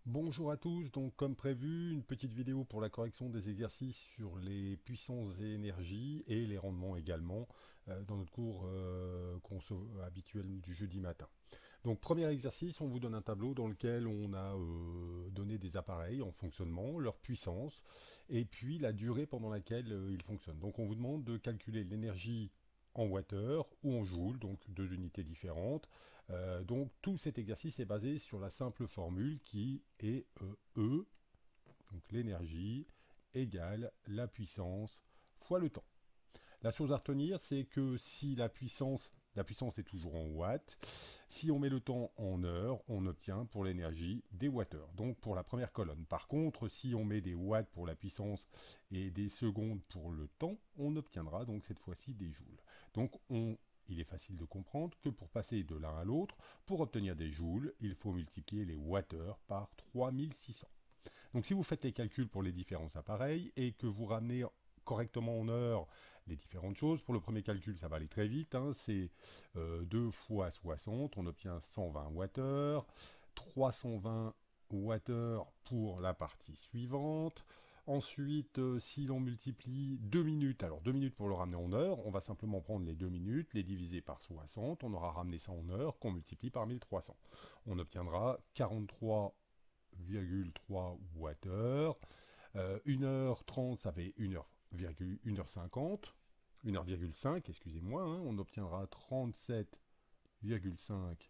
Bonjour à tous, donc comme prévu, une petite vidéo pour la correction des exercices sur les puissances et énergies et les rendements également dans notre cours habituel du jeudi matin. Donc premier exercice, on vous donne un tableau dans lequel on a donné des appareils en fonctionnement, leur puissance et puis la durée pendant laquelle ils fonctionnent. Donc on vous demande de calculer l'énergie en watts ou en joules, donc deux unités différentes. Donc tout cet exercice est basé sur la simple formule qui est E, donc l'énergie, égale la puissance fois le temps. La chose à retenir, c'est que si la puissance est toujours en watts, si on met le temps en heures, on obtient pour l'énergie des watts-heures, donc pour la première colonne. Par contre, si on met des watts pour la puissance et des secondes pour le temps, on obtiendra donc cette fois-ci des joules. Donc il est facile de comprendre que pour passer de l'un à l'autre, pour obtenir des joules, il faut multiplier les watts-heures par 3600. Donc si vous faites les calculs pour les différents appareils et que vous ramenez correctement en heures les différentes choses, pour le premier calcul ça va aller très vite, hein, c'est 2 fois 60, on obtient 120 watts-heures, 320 watts-heures pour la partie suivante. Ensuite, si l'on multiplie 2 minutes, alors 2 minutes pour le ramener en heures, on va simplement prendre les 2 minutes, les diviser par 60, on aura ramené ça en heures qu'on multiplie par 1300. On obtiendra 43,3 watts-heure. 1h30, ça fait 1h50. 1h,5, excusez-moi, hein, on obtiendra 37,5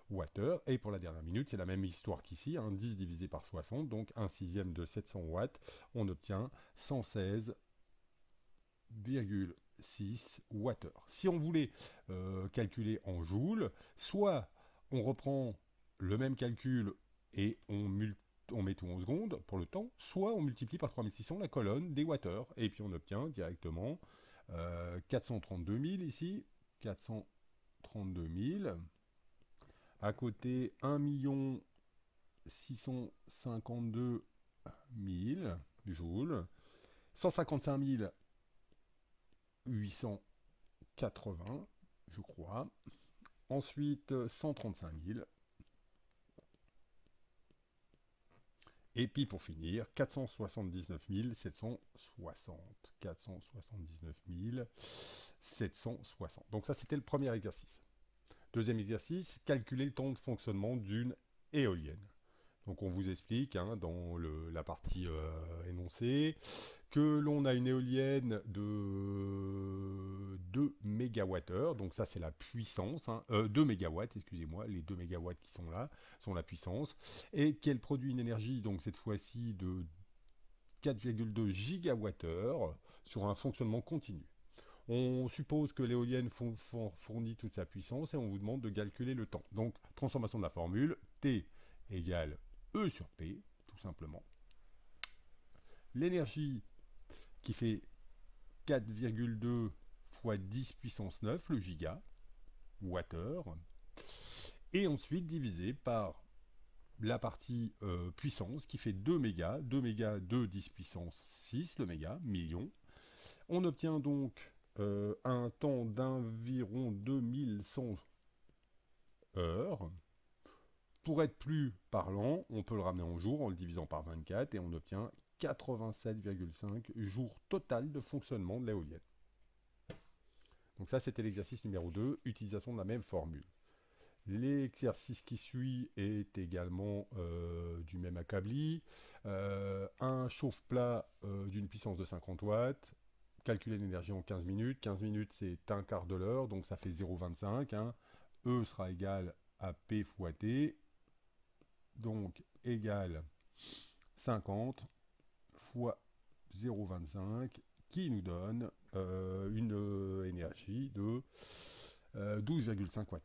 watts-heure. Et pour la dernière minute, c'est la même histoire qu'ici, hein, 10 divisé par 60, donc 1 sixième de 700 watts, on obtient 116,6 watts-heure. Si on voulait calculer en joules, soit on reprend le même calcul et on met tout en secondes pour le temps, soit on multiplie par 3600 la colonne des watts-heures, et puis on obtient directement 432 000 ici, 432 000, à côté 1 652 000 joules, 155 880, je crois, ensuite 135 000, et puis pour finir, 479 760. 479 760. Donc ça, c'était le premier exercice. Deuxième exercice, calculer le temps de fonctionnement d'une éolienne. Donc on vous explique hein, dans la partie énoncée que l'on a une éolienne de 2 mégawattheures, donc ça c'est la puissance, hein, 2 mégawatts, excusez-moi, les 2 mégawatts qui sont là sont la puissance, et qu'elle produit une énergie, donc cette fois-ci de 4,2 gigawattheures sur un fonctionnement continu. On suppose que l'éolienne fournit toute sa puissance et on vous demande de calculer le temps. Donc, transformation de la formule, T égale E sur P, tout simplement. L'énergie qui fait 4,2 fois 10 puissance 9, le giga, wattheure, et ensuite divisé par la partie puissance qui fait 2 mégas, 2 mégas de 10 puissance 6, le méga, million. On obtient donc un temps d'environ 2100 heures. Pour être plus parlant, on peut le ramener en jours en le divisant par 24 et on obtient 87,5 jours total de fonctionnement de l'éolienne. Donc ça, c'était l'exercice numéro 2, utilisation de la même formule. L'exercice qui suit est également du même acabit. Un chauffe-plat d'une puissance de 50 watts. Calculer l'énergie en 15 minutes. 15 minutes, c'est un quart de l'heure, donc ça fait 0,25. Hein. E sera égal à P fois T. Donc, égal 50 fois 0,25, qui nous donne une énergie de 12,5 Wh.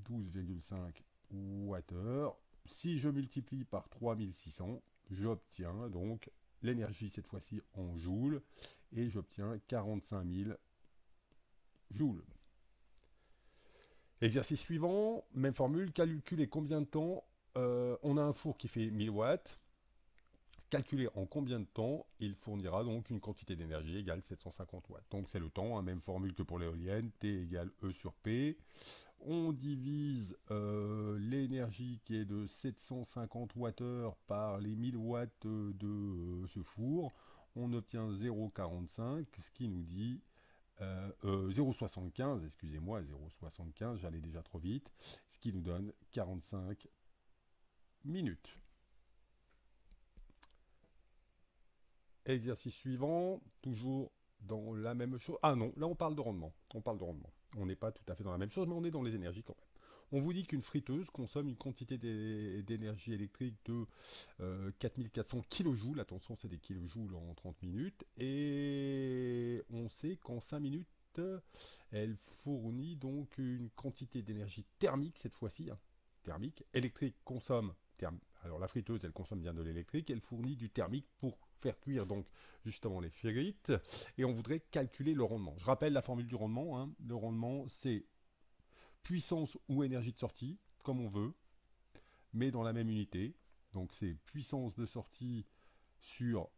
12,5 Wh. Si je multiplie par 3600, j'obtiens donc l'énergie cette fois-ci en joules, et j'obtiens 45 000 joules. Exercice suivant, même formule, calculer combien de temps on a un four qui fait 1000 watts, calculer en combien de temps il fournira donc une quantité d'énergie égale 750 watts. Donc c'est le temps, hein, même formule que pour l'éolienne, T égale E sur P. On divise l'énergie qui est de 750 Wh par les 1000 watts de ce four. On obtient 0,45, ce qui nous dit 0,75, excusez-moi, 0,75, j'allais déjà trop vite, ce qui nous donne 45 minutes. Exercice suivant, toujours dans la même chose. Ah non, là on parle de rendement. On parle de rendement. On n'est pas tout à fait dans la même chose, mais on est dans les énergies quand même. On vous dit qu'une friteuse consomme une quantité d'énergie électrique de 4400 kJ. Attention, c'est des kilojoules en 30 minutes. Et on sait qu'en 5 minutes, elle fournit donc une quantité d'énergie thermique, cette fois-ci, hein, thermique. Électrique consomme, alors la friteuse, elle consomme bien de l'électrique, elle fournit du thermique pour faire cuire donc justement les frites. Et on voudrait calculer le rendement. Je rappelle la formule du rendement, hein. Le rendement, c'est puissance ou énergie de sortie, comme on veut, mais dans la même unité. Donc c'est puissance de sortie sur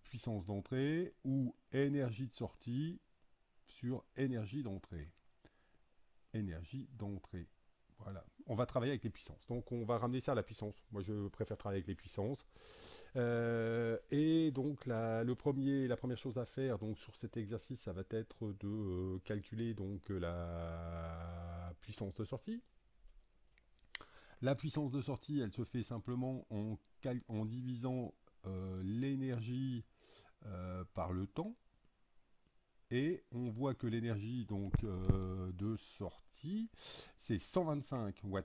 puissance d'entrée ou énergie de sortie sur énergie d'entrée. Énergie d'entrée. Voilà. On va travailler avec les puissances. Donc on va ramener ça à la puissance. Moi je préfère travailler avec les puissances. Et donc la première chose à faire donc, sur cet exercice, ça va être de calculer donc, la puissance de sortie. La puissance de sortie, elle se fait simplement en divisant l'énergie par le temps. Et on voit que l'énergie donc de sortie, c'est 125 Wh,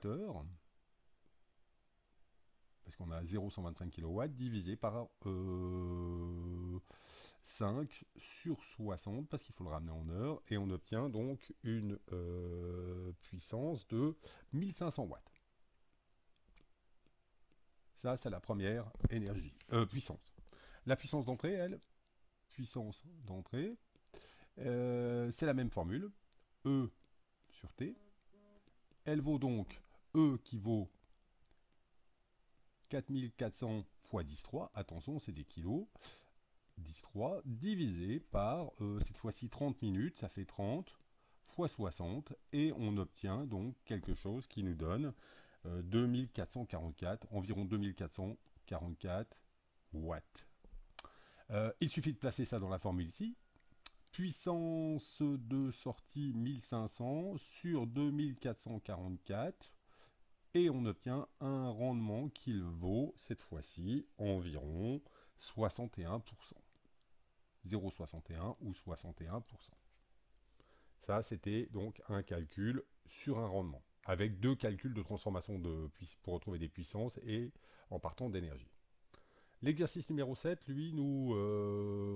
parce qu'on a 0,125 kW, divisé par 5 sur 60, parce qu'il faut le ramener en heures, et on obtient donc une puissance de 1500 watts. Ça, c'est la première puissance. La puissance d'entrée, elle, puissance d'entrée, c'est la même formule, E sur T. Elle vaut donc E qui vaut 4400 fois 10,3, attention, c'est des kilos, 10,3, divisé par, cette fois-ci 30 minutes, ça fait 30 fois 60, et on obtient donc quelque chose qui nous donne 2444, environ 2444 watts. Il suffit de placer ça dans la formule ici. Puissance de sortie 1500 sur 2444, et on obtient un rendement qui vaut, cette fois-ci, environ 61%. 0,61 ou 61%. Ça, c'était donc un calcul sur un rendement, avec deux calculs de transformation pour retrouver des puissances et en partant d'énergie. L'exercice numéro 7, lui, nous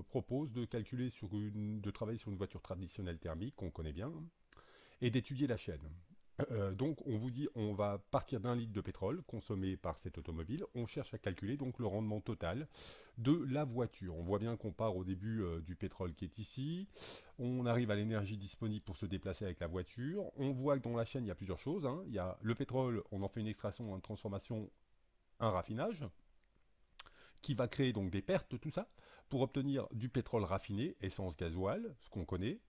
propose de travailler sur une voiture traditionnelle thermique, qu'on connaît bien, et d'étudier la chaîne. Donc on vous dit, on va partir d'un litre de pétrole consommé par cette automobile, on cherche à calculer donc le rendement total de la voiture. On voit bien qu'on part au début du pétrole qui est ici, on arrive à l'énergie disponible pour se déplacer avec la voiture, on voit que dans la chaîne il y a plusieurs choses, hein. Il y a le pétrole, on en fait une extraction, une transformation, un raffinage, qui va créer donc des pertes de tout ça, pour obtenir du pétrole raffiné, essence gasoil, ce qu'on connaît.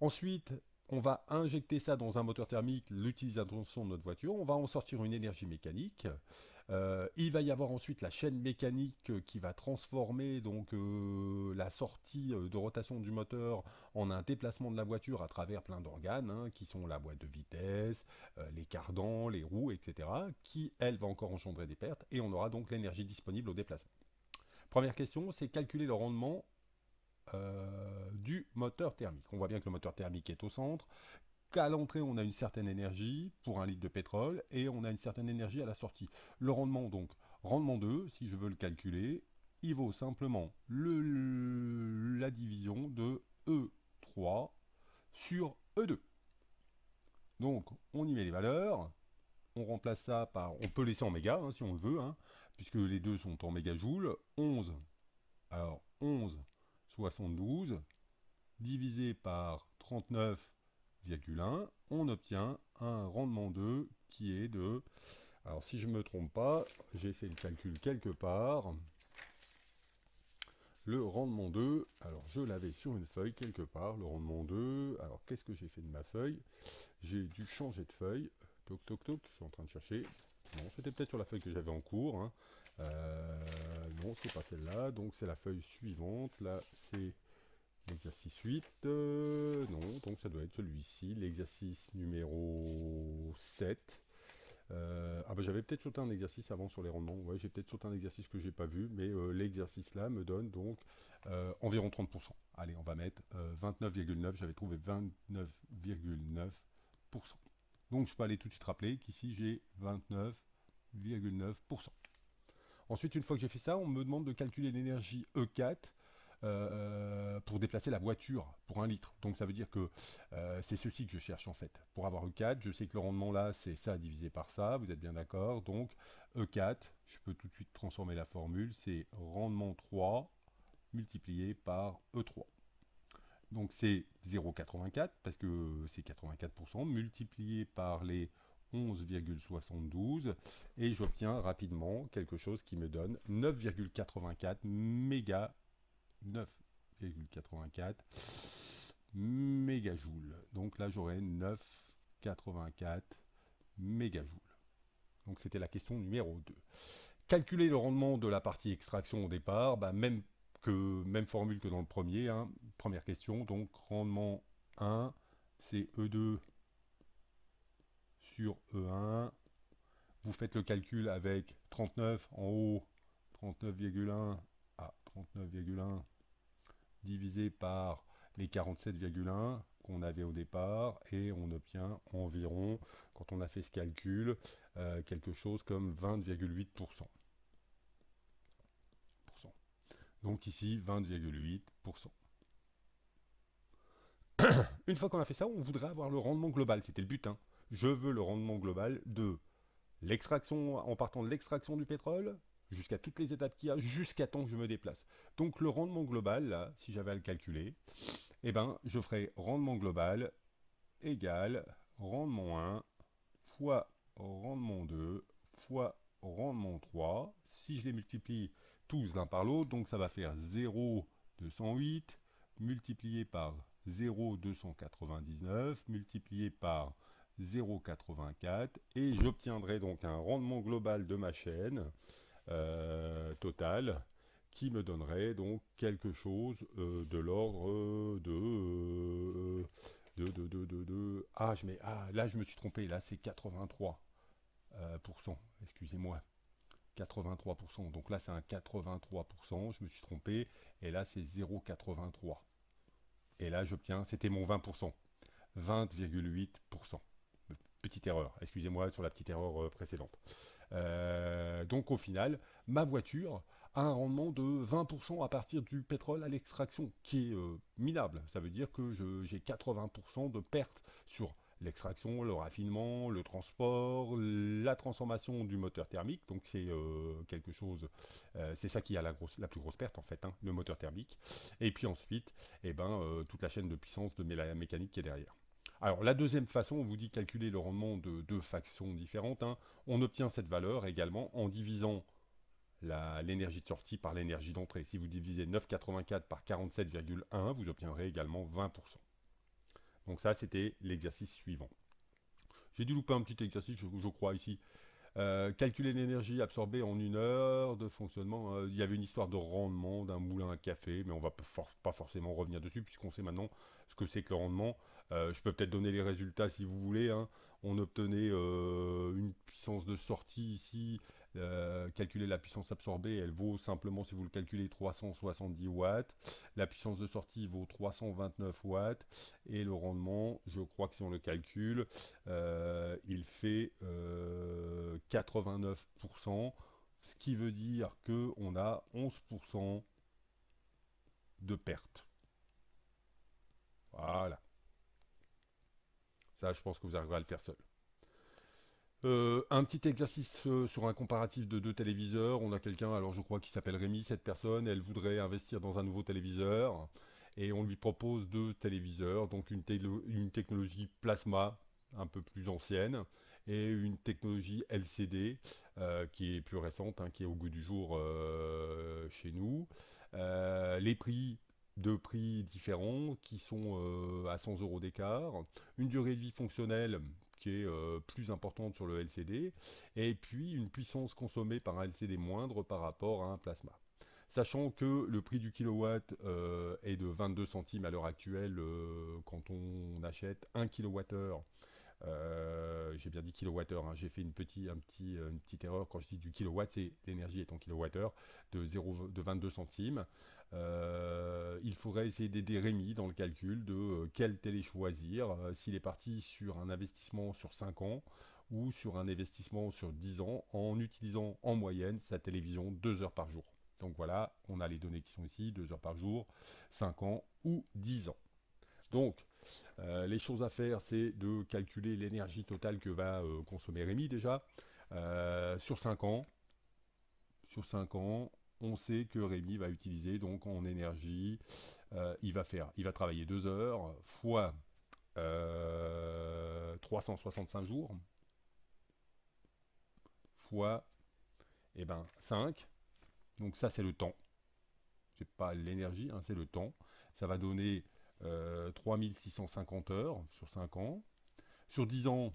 Ensuite, on va injecter ça dans un moteur thermique, l'utilisation de notre voiture, on va en sortir une énergie mécanique. Il va y avoir ensuite la chaîne mécanique qui va transformer donc, la sortie de rotation du moteur en un déplacement de la voiture à travers plein d'organes, hein, qui sont la boîte de vitesse, les cardans, les roues, etc., qui, elle, va encore engendrer des pertes, et on aura donc l'énergie disponible au déplacement. Première question, c'est calculer le rendement du moteur thermique. On voit bien que le moteur thermique est au centre, qu'à l'entrée on a une certaine énergie pour un litre de pétrole et on a une certaine énergie à la sortie. Le rendement donc, rendement 2, si je veux le calculer, il vaut simplement la division de E3 sur E2. Donc on y met les valeurs, on remplace ça par, on peut laisser en mégas hein, si on le veut, hein, puisque les deux sont en mégajoules. 11, alors 11 72 divisé par 39,1, on obtient un rendement 2 qui est de, alors si je ne me trompe pas, j'ai fait le calcul quelque part, le rendement 2, alors je l'avais sur une feuille quelque part, le rendement 2, alors qu'est-ce que j'ai fait de ma feuille? J'ai dû changer de feuille, toc toc toc, je suis en train de chercher, non c'était peut-être sur la feuille que j'avais en cours, hein. Non c'est pas celle-là, donc c'est la feuille suivante, là c'est l'exercice 8, non, donc ça doit être celui-ci, l'exercice numéro 7. Ah bah j'avais peut-être sauté un exercice avant sur les rendements, ouais j'ai peut-être sauté un exercice que j'ai pas vu, mais l'exercice là me donne donc environ 30%. Allez on va mettre 29,9, j'avais trouvé 29,9%. Donc je peux aller tout de suite rappeler qu'ici j'ai 29,9%. Ensuite une fois que j'ai fait ça, on me demande de calculer l'énergie E4 pour déplacer la voiture pour 1 litre. Donc ça veut dire que c'est ceci que je cherche en fait. Pour avoir E4, je sais que le rendement là, c'est ça divisé par ça, vous êtes bien d'accord. Donc E4, je peux tout de suite transformer la formule, c'est rendement 3 multiplié par E3. Donc c'est 0,84 parce que c'est 84% multiplié par les 11,72 et j'obtiens rapidement quelque chose qui me donne 9,84 méga 9,84 mégajoules. Donc là, j'aurai 9,84 mégajoules. Donc c'était la question numéro 2. Calculer le rendement de la partie extraction au départ, bah, même formule que dans le premier. Hein. Première question, donc rendement 1, c'est E2 sur E1. Vous faites le calcul avec 39 en haut, 39,1 à 39,1 divisé par les 47,1 qu'on avait au départ et on obtient environ, quand on a fait ce calcul, quelque chose comme 20,8%. Donc ici 20,8%. Une fois qu'on a fait ça, on voudrait avoir le rendement global, c'était le but. Hein. Je veux le rendement global de l'extraction, en partant de l'extraction du pétrole, jusqu'à toutes les étapes qu'il y a, jusqu'à temps que je me déplace. Donc le rendement global, là, si j'avais à le calculer, eh ben, je ferai rendement global égale rendement 1 fois rendement 2 fois rendement 3. Si je les multiplie tous l'un par l'autre, donc ça va faire 0,208 multiplié par 0,299 multiplié par 0,84 et j'obtiendrai donc un rendement global de ma chaîne totale qui me donnerait donc quelque chose de l'ordre là je me suis trompé, là c'est 83%, excusez-moi, 83%, donc là c'est un 83%, je me suis trompé, et là c'est 0,83, et là j'obtiens, c'était mon 20%, 20,8%. Petite erreur, excusez-moi sur la petite erreur précédente. Donc au final, ma voiture a un rendement de 20% à partir du pétrole à l'extraction, qui est minable. Ça veut dire que j'ai 80% de pertes sur l'extraction, le raffinement, le transport, la transformation du moteur thermique. Donc c'est quelque chose, c'est ça qui a la plus grosse perte en fait, hein, le moteur thermique. Et puis ensuite, toute la chaîne de puissance de la mécanique qui est derrière. Alors la deuxième façon, on vous dit calculer le rendement de deux factions différentes. Hein. On obtient cette valeur également en divisant l'énergie de sortie par l'énergie d'entrée. Si vous divisez 9,84 par 47,1, vous obtiendrez également 20%. Donc ça, c'était l'exercice suivant. J'ai dû louper un petit exercice, je crois, ici. Calculer l'énergie absorbée en 1 heure de fonctionnement. Il y avait une histoire de rendement d'un moulin à café, mais on ne va pas forcément revenir dessus, puisqu'on sait maintenant ce que c'est que le rendement. Je peux peut-être donner les résultats si vous voulez. Hein. On obtenait une puissance de sortie ici. Calculer la puissance absorbée, elle vaut simplement, si vous le calculez, 370 watts. La puissance de sortie vaut 329 watts. Et le rendement, je crois que si on le calcule, il fait 89%. Ce qui veut dire qu'on a 11% de perte. Voilà. Ça, je pense que vous arriverez à le faire seul. Un petit exercice sur un comparatif de 2 téléviseurs. On a quelqu'un, alors je crois qu'il s'appelle Rémi, cette personne, elle voudrait investir dans un nouveau téléviseur. Et on lui propose 2 téléviseurs, donc une technologie plasma, un peu plus ancienne, et une technologie LCD, qui est plus récente, hein, qui est au goût du jour chez nous. Les prix, deux prix différents qui sont à 100 euros d'écart, une durée de vie fonctionnelle qui est plus importante sur le LCD, et puis une puissance consommée par un LCD moindre par rapport à un plasma. Sachant que le prix du kilowatt est de 22 centimes à l'heure actuelle quand on achète 1 kWh. J'ai bien dit kilowattheure, hein, j'ai fait une petite erreur quand je dis du kilowatt, c'est l'énergie est en kilowattheure de 22 centimes. Il faudrait essayer d'aider Rémi dans le calcul de quelle télé choisir, s'il est parti sur un investissement sur 5 ans ou sur un investissement sur 10 ans en utilisant en moyenne sa télévision 2 heures par jour. Donc voilà, on a les données qui sont ici, 2 heures par jour, 5 ans ou 10 ans. Donc, les choses à faire, c'est de calculer l'énergie totale que va consommer Rémi déjà. Sur 5 ans, on sait que Rémi va utiliser donc en énergie, il va travailler 2 heures fois 365 jours fois 5. Donc ça c'est le temps. C'est pas l'énergie, hein, c'est le temps. Ça va donner 3650 heures sur 5 ans. Sur 10 ans,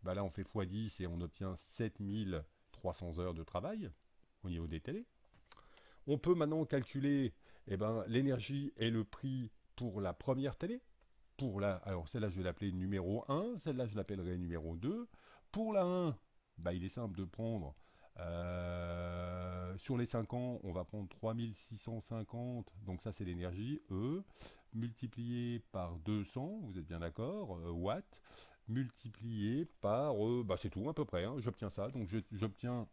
bah là on fait x10 et on obtient 7300 heures de travail au niveau des télés. On peut maintenant calculer l'énergie et le prix pour la première télé. Alors celle-là je vais l'appeler numéro 1, celle-là je l'appellerai numéro 2. Pour la 1, il est simple de prendre sur les 5 ans, on va prendre 3650, donc ça c'est l'énergie, E, multiplié par 200, vous êtes bien d'accord, watts, multiplié par, c'est tout à peu près, hein, j'obtiens ça, donc j'obtiens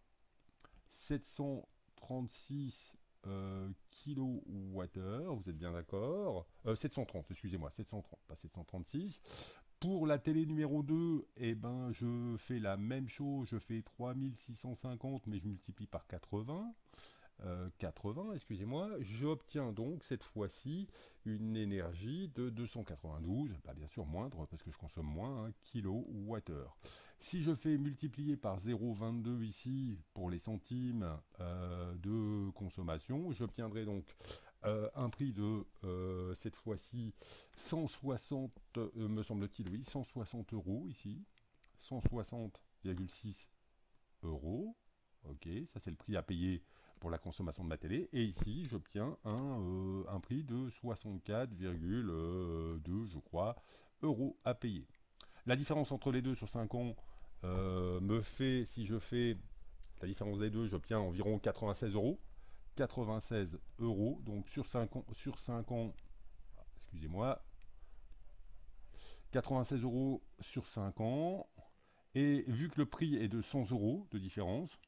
736 kilowattheures, vous êtes bien d'accord, 730, excusez-moi, 730, pas 736. Pour la télé numéro 2, je fais la même chose, je fais 3650, mais je multiplie par 80. 80, excusez-moi, j'obtiens donc cette fois-ci une énergie de 292, bien sûr moindre parce que je consomme moins, hein, kilowattheure. Si je fais multiplier par 0,22 ici pour les centimes de consommation, j'obtiendrai donc un prix de cette fois-ci 160, me semble-t-il, oui, 160 euros ici, 160,6 euros. Ok, ça c'est le prix à payer pour la consommation de ma télé. Et ici, j'obtiens un prix de 64,2, je crois, euros à payer. La différence entre les deux sur 5 ans me fait, si je fais la différence des deux, j'obtiens environ 96 euros. 96 euros, donc sur 5 ans, excusez-moi, 96 euros sur 5 ans. Et vu que le prix est de 100 euros de différence,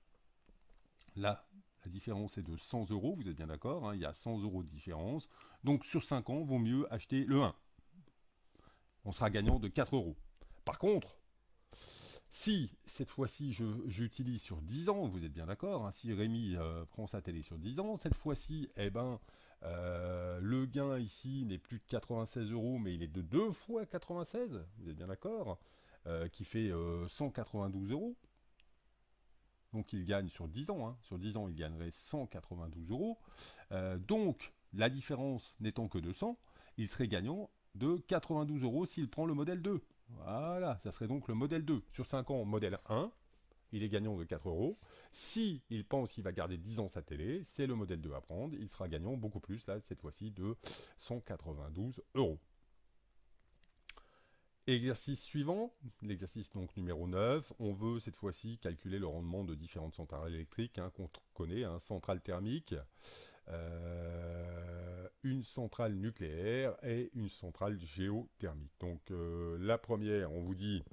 là, la différence est de 100 euros, vous êtes bien d'accord, hein, il y a 100 euros de différence. Donc sur 5 ans, vaut mieux acheter le 1. On sera gagnant de 4 euros. Par contre, si cette fois-ci j'utilise sur 10 ans, vous êtes bien d'accord, hein, si Rémi prend sa télé sur 10 ans, cette fois-ci, le gain ici n'est plus de 96 euros, mais il est de 2 fois 96, vous êtes bien d'accord, qui fait 192 euros. Donc il gagne sur 10 ans, hein. Sur 10 ans il gagnerait 192 euros. Donc la différence n'étant que de 100, il serait gagnant de 92 euros s'il prend le modèle 2. Voilà, ça serait donc le modèle 2. Sur 5 ans, modèle 1, il est gagnant de 4 euros. Si il pense qu'il va garder 10 ans sa télé, c'est le modèle 2 à prendre. Il sera gagnant beaucoup plus, là, cette fois-ci, de 192 euros. Exercice suivant, l'exercice donc numéro 9, on veut cette fois-ci calculer le rendement de différentes centrales électriques qu'on connaît, centrale thermique, une centrale nucléaire et une centrale géothermique. Donc la première, on vous dit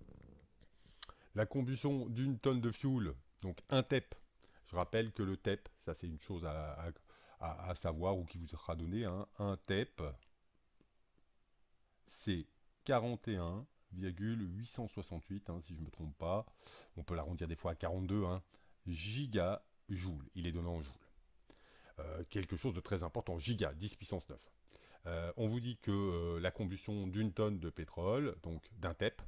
la combustion d'une tonne de fuel, donc un TEP. Je rappelle que le TEP, ça c'est une chose à savoir ou qui vous sera donné, hein. Un TEP, c'est 41,868, si je ne me trompe pas. On peut l'arrondir des fois à 42, gigajoules. Il est donné en joules. Quelque chose de très important, giga, 10 puissance 9. On vous dit que la combustion d'une tonne de pétrole, donc d'un TEP,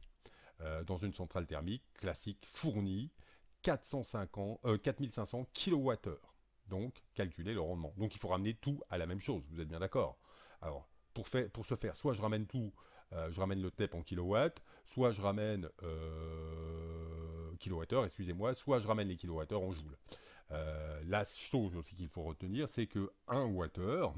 dans une centrale thermique classique, fournit 4500 kWh. donc calculer le rendement. Donc il faut ramener tout à la même chose, vous êtes bien d'accord? Alors, pour ce faire, soit je ramène tout, je ramène le TEP en kilowatts, soit je ramène kilowattheure, excusez-moi, soit je ramène les kilowattheures en joules. La chose aussi qu'il faut retenir, c'est que 1 wattheure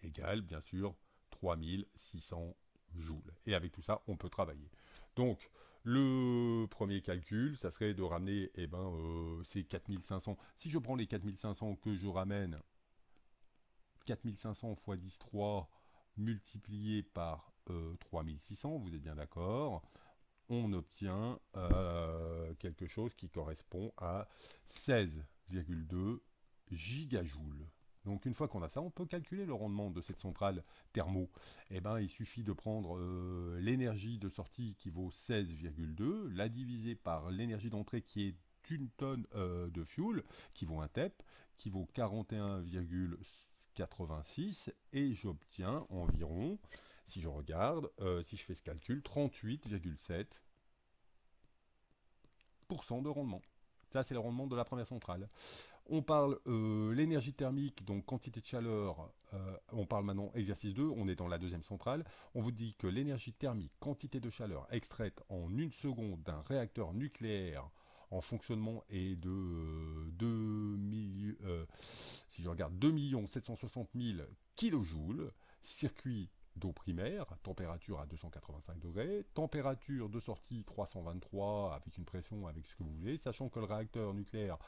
égale, bien sûr, 3600 joules. Et avec tout ça, on peut travailler. Donc, le premier calcul, ça serait de ramener, ces 4500. Si je prends les 4500 que je ramène, 4500 x 10,3 multiplié par 3600, vous êtes bien d'accord, on obtient quelque chose qui correspond à 16,2 gigajoules. Donc une fois qu'on a ça, on peut calculer le rendement de cette centrale thermo. Il suffit de prendre l'énergie de sortie qui vaut 16,2, la diviser par l'énergie d'entrée qui est une tonne de fuel, qui vaut un TEP, qui vaut 41,86, et j'obtiens environ, si je regarde, si je fais ce calcul, 38,7% de rendement. Ça, c'est le rendement de la première centrale. On parle l'énergie thermique, donc quantité de chaleur, on parle maintenant exercice 2, on est dans la deuxième centrale. On vous dit que l'énergie thermique, quantité de chaleur extraite en 1 seconde d'un réacteur nucléaire en fonctionnement est de 2 760 000 kJ, circuit d'eau primaire, température à 285 degrés, température de sortie 323 avec une pression, avec ce que vous voulez, sachant que le réacteur nucléaire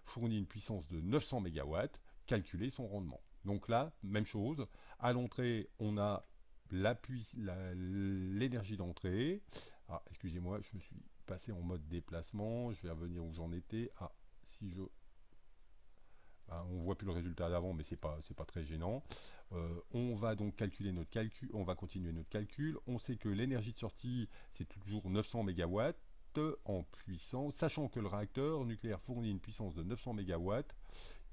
fournit une puissance de 900 MW, calculer son rendement. Donc là, même chose, à l'entrée, on a l'énergie d'entrée. Ah, excusez-moi, je me suis passé en mode déplacement, je vais revenir où j'en étais. Ah, si je... on voit plus le résultat d'avant, mais c'est pas très gênant. On va donc calculer notre calcul, on va continuer notre calcul. On sait que l'énergie de sortie, c'est toujours 900 MW en puissance, sachant que le réacteur nucléaire fournit une puissance de 900 MW,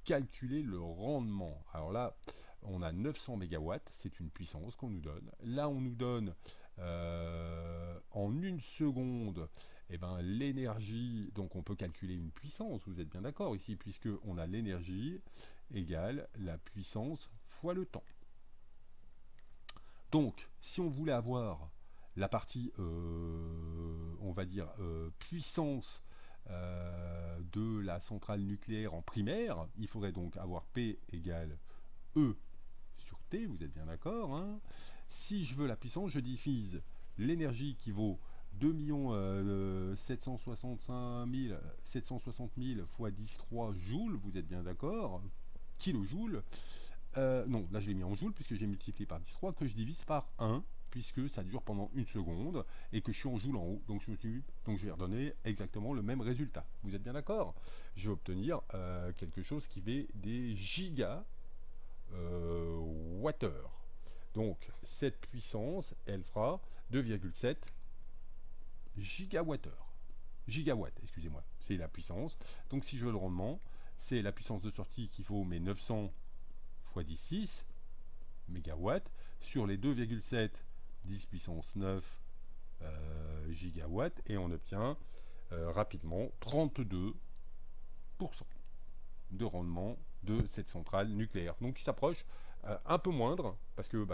calculer le rendement. Alors là, on a 900 MW, c'est une puissance qu'on nous donne. Là, on nous donne en 1 seconde l'énergie, donc on peut calculer une puissance, vous êtes bien d'accord ici, puisque on a l'énergie égale la puissance fois le temps. Donc, si on voulait avoir la partie, on va dire, puissance de la centrale nucléaire en primaire, il faudrait donc avoir P égale E sur T, vous êtes bien d'accord, hein. Si je veux la puissance, je divise l'énergie qui vaut 2 760 000 fois 10,3 joules, vous êtes bien d'accord, kilojoules. Non, là je l'ai mis en joules puisque j'ai multiplié par 10,3, que je divise par 1, puisque ça dure pendant 1 seconde et que je suis en joules en haut. Donc je vais redonner exactement le même résultat. Vous êtes bien d'accord? Je vais obtenir quelque chose qui fait des gigawattheures. Donc cette puissance, elle fera 2,7 gigawattheures. Gigawatts, excusez-moi, c'est la puissance. Donc si je veux le rendement, c'est la puissance de sortie qu'il faut, mais 900 fois 10,6 mégawatts sur les 2,7 10 puissance 9 gigawatts, et on obtient rapidement 32% de rendement de cette centrale nucléaire. Donc il s'approche un peu moindre, parce que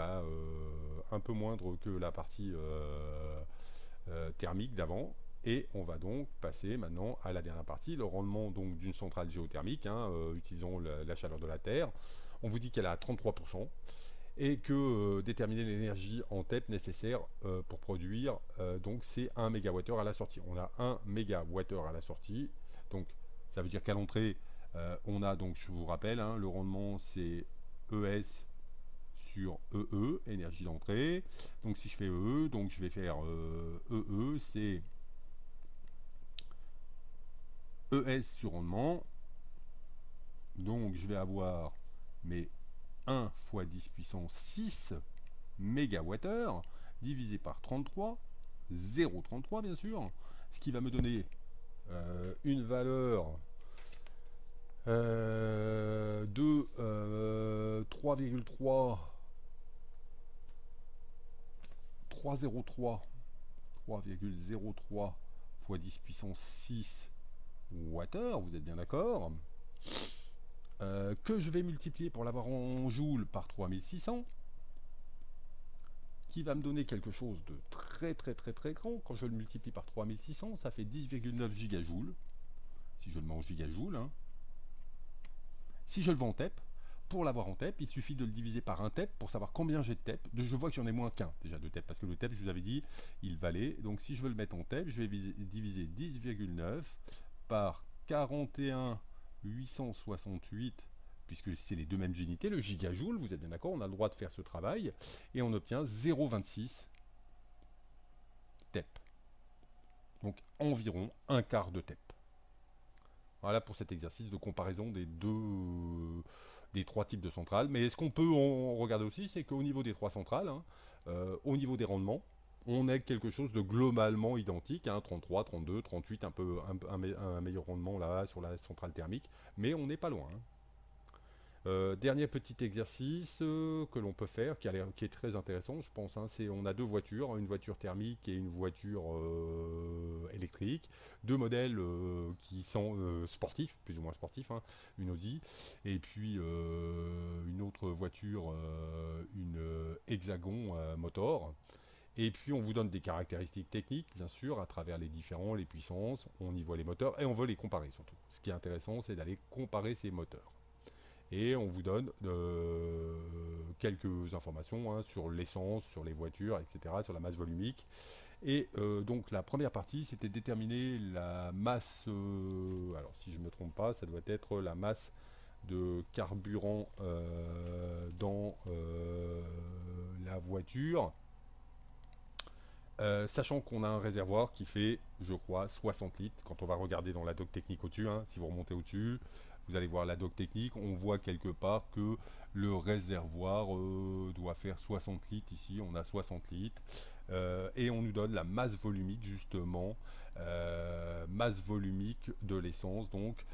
un peu moindre que la partie thermique d'avant. Et on va donc passer maintenant à la dernière partie, le rendement donc d'une centrale géothermique, utilisant la chaleur de la Terre. On vous dit qu'elle est à 33%, et que déterminer l'énergie en TEP nécessaire pour produire, donc c'est 1 MWh à la sortie. On a 1 MWh à la sortie, donc ça veut dire qu'à l'entrée, on a donc, je vous rappelle, le rendement c'est ES sur EE, énergie d'entrée. Donc si je fais EE, donc je vais faire EE, c'est ES sur rendement. Donc je vais avoir mes 1 fois 10 puissance 6 mégawattheures divisé par 33, 0,33 bien sûr, ce qui va me donner une valeur de 3,3 fois 10 puissance 6 wattheures, vous êtes bien d'accord? que je vais multiplier pour l'avoir en joules par 3600, qui va me donner quelque chose de très très très très grand. Quand je le multiplie par 3600, ça fait 10,9 gigajoules, si je le mets en gigajoules. Hein. Si je le vends en TEP, pour l'avoir en TEP, il suffit de le diviser par un TEP pour savoir combien j'ai de TEP. Je vois que j'en ai moins qu'un déjà de TEP, parce que le TEP, je vous avais dit, il valait. Donc si je veux le mettre en TEP, je vais diviser 10,9 par 41 868, puisque c'est les deux mêmes unités, le gigajoule, vous êtes bien d'accord, on a le droit de faire ce travail, et on obtient 0,26 TEP. Donc environ un quart de TEP. Voilà pour cet exercice de comparaison des trois types de centrales. Mais ce qu'on peut en regarder aussi, c'est qu'au niveau des trois centrales, hein, au niveau des rendements, on a quelque chose de globalement identique, hein, 33, 32, 38, un meilleur rendement là sur la centrale thermique, mais on n'est pas loin. Hein. Dernier petit exercice que l'on peut faire, qui est très intéressant, je pense, hein, c'est on a deux voitures, une voiture thermique et une voiture électrique, deux modèles qui sont sportifs, plus ou moins sportifs, hein, une Audi, et puis une autre voiture, une Hexagon Motor. Et puis on vous donne des caractéristiques techniques, bien sûr, à travers les puissances, on y voit les moteurs, et on veut les comparer surtout. Ce qui est intéressant, c'est d'aller comparer ces moteurs. Et on vous donne quelques informations hein, sur l'essence, sur les voitures, etc., sur la masse volumique. Et donc la première partie, c'était déterminer la masse, alors si je ne me trompe pas, ça doit être la masse de carburant dans la voiture. Sachant qu'on a un réservoir qui fait, je crois, 60 litres. Quand on va regarder dans la doc technique au-dessus, hein, si vous remontez au-dessus, vous allez voir la doc technique, on voit quelque part que le réservoir doit faire 60 litres. Ici, on a 60 litres. Et on nous donne la masse volumique, justement, masse volumique de l'essence, donc,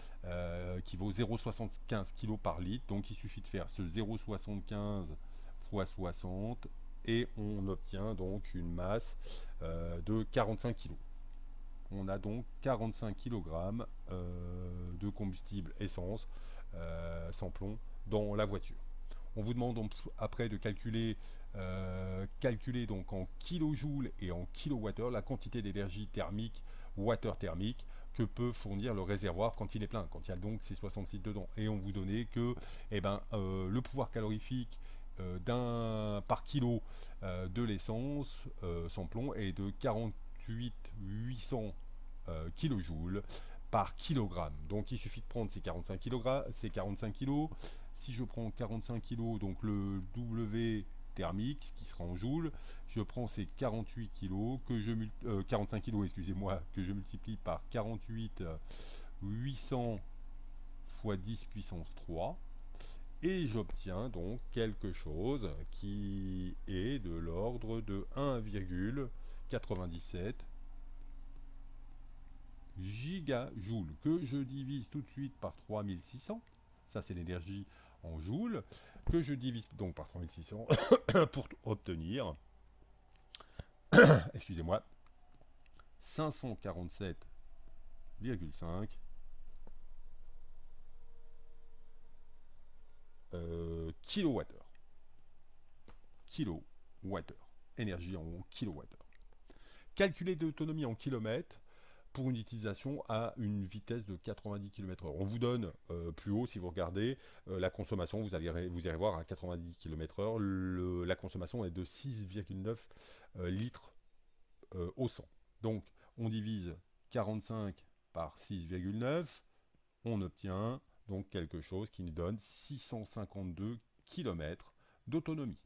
qui vaut 0,75 kg par litre. Donc, il suffit de faire ce 0,75 fois 60 et on obtient donc une masse de 45 kg. On a donc 45 kg de combustible essence sans plomb dans la voiture. On vous demande donc après de calculer donc en kilojoules et en kilowattheure la quantité d'énergie thermique, water thermique, que peut fournir le réservoir quand il est plein, quand il y a donc ces 60 litres dedans. Et on vous donnait que le pouvoir calorifique par kilo de l'essence sans plomb est de 48 800 kilojoules par kilogramme. Donc il suffit de prendre ces 45 kilos. Si je prends 45 kilos, donc le W thermique qui sera en joules, je prends ces 48 kilos 45 kilos, excusez-moi, que je multiplie par 48 800 fois 10 puissance 3. Et j'obtiens donc quelque chose qui est de l'ordre de 1,97 gigajoules, que je divise tout de suite par 3600. Ça, c'est l'énergie en joules, que je divise donc par 3600 pour obtenir, excusez-moi, 547,5 kilowattheures. Kilowattheures. Énergie en kilowattheures. Calculer d'autonomie en kilomètres pour une utilisation à une vitesse de 90 km/h. On vous donne plus haut, si vous regardez, la consommation, vous allez voir à 90 km/h, la consommation est de 6,9 litres au 100. Donc, on divise 45 par 6,9, on obtient donc quelque chose qui nous donne 652 km d'autonomie.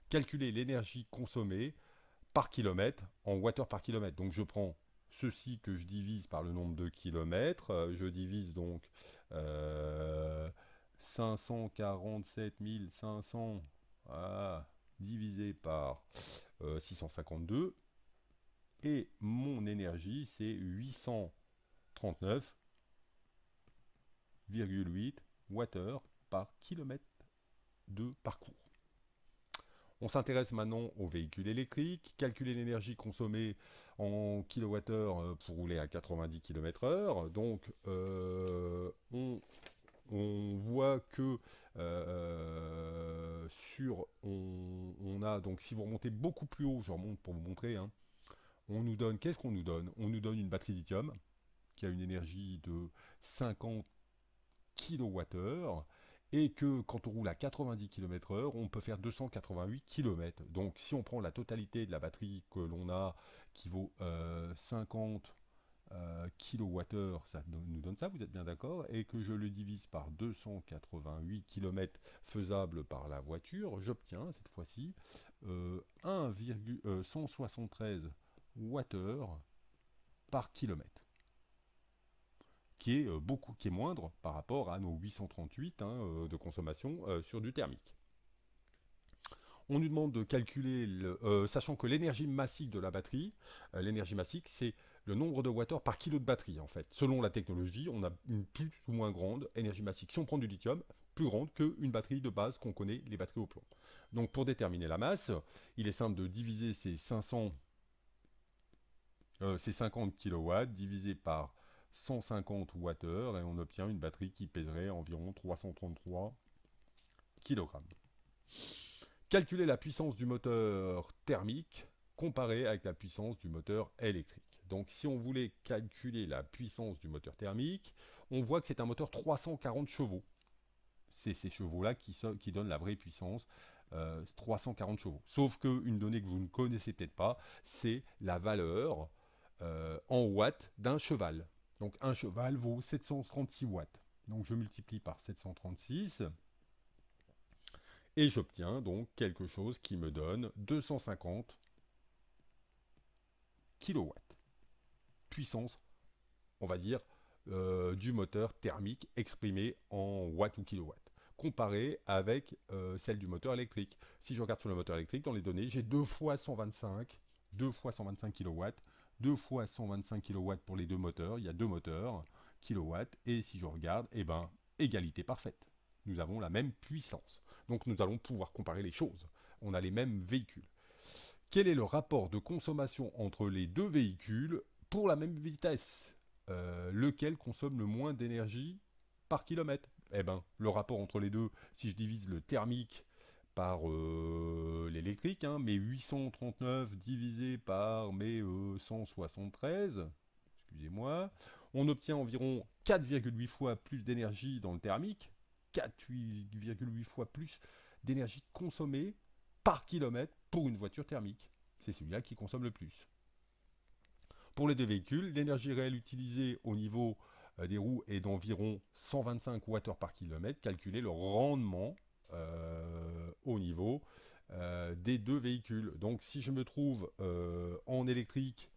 Calculer l'énergie consommée par kilomètre en watts par kilomètre. Donc, je prends ceci que je divise par le nombre de kilomètres. Je divise donc 547 500 divisé par 652. Et mon énergie, c'est 839,8 Wh par kilomètre de parcours. On s'intéresse maintenant aux véhicules électriques, calculer l'énergie consommée en kWh pour rouler à 90 km/h. Donc, on on voit que on a, donc si vous remontez beaucoup plus haut, je remonte pour vous montrer, hein, on nous donne, qu'est-ce qu'on nous donne? On nous donne une batterie lithium qui a une énergie de 50 kWh et que quand on roule à 90 km/h, on peut faire 288 km. Donc si on prend la totalité de la batterie que l'on a qui vaut 50 kWh, ça nous donne ça, vous êtes bien d'accord, et que je le divise par 288 km faisables par la voiture, j'obtiens cette fois-ci 1,173 Wh par kilomètre, qui est qui est moindre par rapport à nos 838 hein, de consommation sur du thermique. On nous demande de calculer, sachant que l'énergie massique de la batterie, l'énergie massique, c'est le nombre de watts par kilo de batterie, en fait. Selon la technologie, on a une plus ou moins grande énergie massique. Si on prend du lithium, plus grande qu'une batterie de base qu'on connaît, les batteries au plomb. Donc pour déterminer la masse, il est simple de diviser ces 50 kW divisé par 150 Wh et on obtient une batterie qui pèserait environ 333 kg. Calculer la puissance du moteur thermique comparée avec la puissance du moteur électrique. Donc si on voulait calculer la puissance du moteur thermique, on voit que c'est un moteur 340 chevaux. C'est ces chevaux-là qui donnent la vraie puissance, 340 chevaux. Sauf qu'une donnée que vous ne connaissez peut-être pas, c'est la valeur en watts d'un cheval. Donc un cheval vaut 736 watts. Donc je multiplie par 736 et j'obtiens donc quelque chose qui me donne 250 kW. Puissance, on va dire, du moteur thermique exprimé en watts ou kilowatts, comparé avec celle du moteur électrique. Si je regarde sur le moteur électrique, dans les données, j'ai 2 fois 125 kW, 2 fois 125 kW pour les deux moteurs, il y a deux moteurs, kilowatts, et si je regarde, eh ben, égalité parfaite. Nous avons la même puissance. Donc nous allons pouvoir comparer les choses. On a les mêmes véhicules. Quel est le rapport de consommation entre les deux véhicules pour la même vitesse? Lequel consomme le moins d'énergie par kilomètre? Eh bien, le rapport entre les deux, si je divise le thermique par l'électrique, hein, mes 839 divisé par mes 173, excusez-moi, on obtient environ 4,8 fois plus d'énergie dans le thermique, 4,8 fois plus d'énergie consommée par kilomètre pour une voiture thermique. C'est celui-là qui consomme le plus. Pour les deux véhicules, l'énergie réelle utilisée au niveau des roues est d'environ 125 Wh par kilomètre. Calculer le rendement au niveau des deux véhicules. Donc si je me trouve en électrique,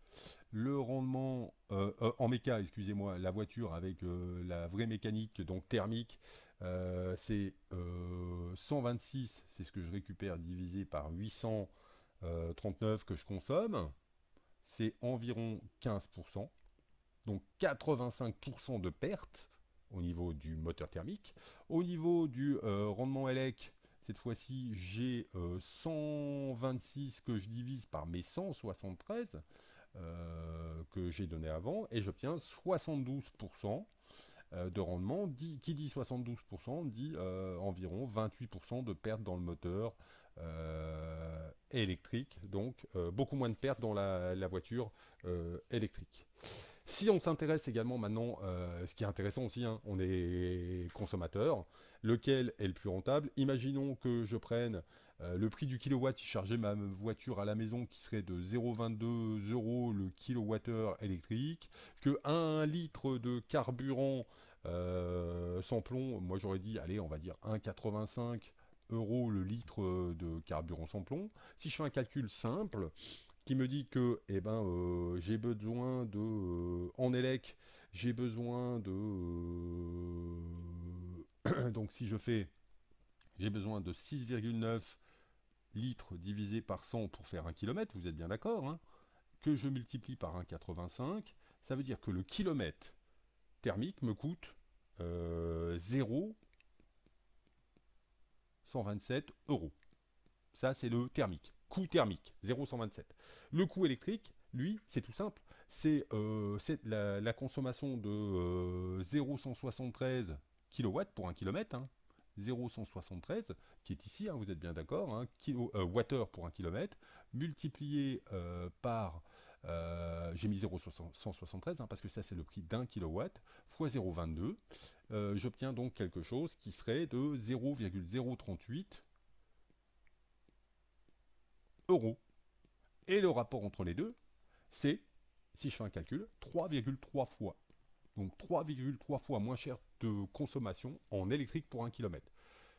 le rendement en méca, excusez-moi, la voiture avec la vraie mécanique, donc thermique, c'est 126, c'est ce que je récupère divisé par 839 que je consomme, c'est environ 15%, donc 85% de perte au niveau du moteur thermique. Au niveau du rendement élec, cette fois-ci, j'ai 126 que je divise par mes 173 que j'ai donné avant, et j'obtiens 72% de rendement. Qui dit 72% dit environ 28% de perte dans le moteur électrique, donc beaucoup moins de pertes dans la voiture électrique. Si on s'intéresse également maintenant, ce qui est intéressant aussi, hein, on est consommateur, lequel est le plus rentable? Imaginons que je prenne le prix du kilowatt si je chargeais ma voiture à la maison qui serait de 0,22 € le kilowattheure électrique, que 1 litre de carburant sans plomb, moi j'aurais dit, allez, on va dire 1,85 € le litre de carburant sans plomb. Si je fais un calcul simple, qui me dit que j'ai besoin de en élec, j'ai besoin de donc si je fais j'ai besoin de 6,9 litres divisé par 100 pour faire 1 km, vous êtes bien d'accord, hein, que je multiplie par 1,85, ça veut dire que le kilomètre thermique me coûte 0,127 €. Ça, c'est le thermique. Coût thermique, 0,127. Le coût électrique, lui, c'est tout simple. C'est la consommation de 0,173 kilowatts pour 1 kilomètre, hein, 0,173, qui est ici, hein, vous êtes bien d'accord, hein, wattheure pour 1 kilomètre, multiplié par, j'ai mis 0,173, hein, parce que ça c'est le prix d'un kilowatt, fois 0,22, j'obtiens donc quelque chose qui serait de 0,038 euros. Et le rapport entre les deux, c'est, si je fais un calcul, 3,3 fois. Donc 3,3 fois moins cher de consommation en électrique pour 1 kilomètre.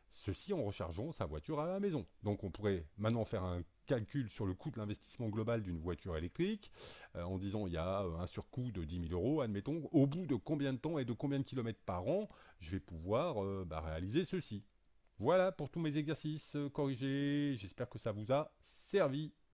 Ceci en rechargeant sa voiture à la maison. Donc on pourrait maintenant faire un calcul sur le coût de l'investissement global d'une voiture électrique, en disant il y a un surcoût de 10 000 euros, admettons, au bout de combien de temps et de combien de kilomètres par an, je vais pouvoir réaliser ceci. Voilà pour tous mes exercices corrigés, j'espère que ça vous a servi.